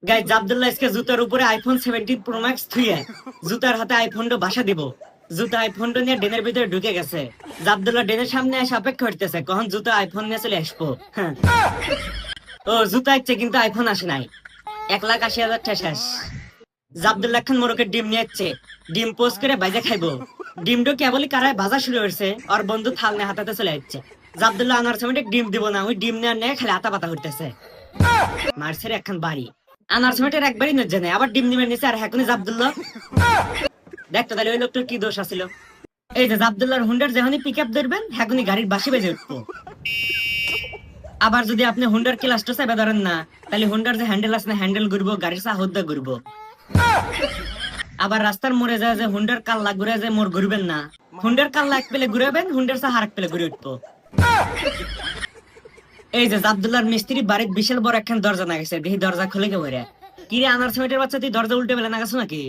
Guys Abdullah আজকে জুতার উপরে আইফোন 17 প্রো ম্যাক্স থুয়ে জুতার হাতে আইফোনটা বাসা দিব। জুতা আইফোনটা নিয়ে ডেনের ভিতরে ঢুকে গেছে। আব্দুল্লাহ ডেনের সামনে এসে অপেক্ষা করতেছে কখন জুতা আইফোন নিয়ে চলে আসবো। হ্যাঁ, ও জুতা আসছে কিন্তু আইফোন আসে নাই। 1,80,000 টাকা শেষ। আব্দুল্লাহ খান মোরকের ডিম নিয়ে যাচ্ছে, ডিম পোস্ট করে বাইজা খাইবো। ডিমটা কেবলই কারায় ভাজা শুরু হয়েছে, আর বন্ধু থাল নিয়ে হাতাতে চলে যাচ্ছে। আব্দুল্লাহ আনার সময় ডিম দিব না, ওই ডিম নিয়ে খালি আতা পাতা করতেছে। মার্সের একখান বাড়ি আনার সময়টা একবারই নজ্জা নেই, আবার ডিম নিমের নিচে আর হ্যাকুনি আব্দুল্লাহ দেখতো তাহলে ওই লোকটার কি দোষ আছিল। এই যে আব্দুল্লাহর হুন্ডার যখনই পিক আপ ধরবেন হ্যাকুনি গাড়ির বাসি বেজে উঠবো। আবার যদি আপনি হুন্ডার ক্লাসটা চাইবে ধরেন না, তাহলে হুন্ডার যে হ্যান্ডেল আছে না হ্যান্ডেল ঘুরবো, গাড়ির চা হদ্দা ঘুরবো। আবার রাস্তার মোড়ে যায় যে হুন্ডার কাল্লা ঘুরে যে মোড় ঘুরবেন না, হুন্ডার কাল্লা এক পেলে ঘুরাবেন, হুন্ডার চা হার এক পেলে ঘুরে উঠবো। এই যে আব্দুল্লাহর মিস্ত্রি বাড়ির বিশাল বড় একখান দরজা না গেছে, দেখি দরজা খুলে কে বলে কি রে আনার সময়টার বাচ্চা তুই দরজা উল্টে বেলা না গেছো নাকি?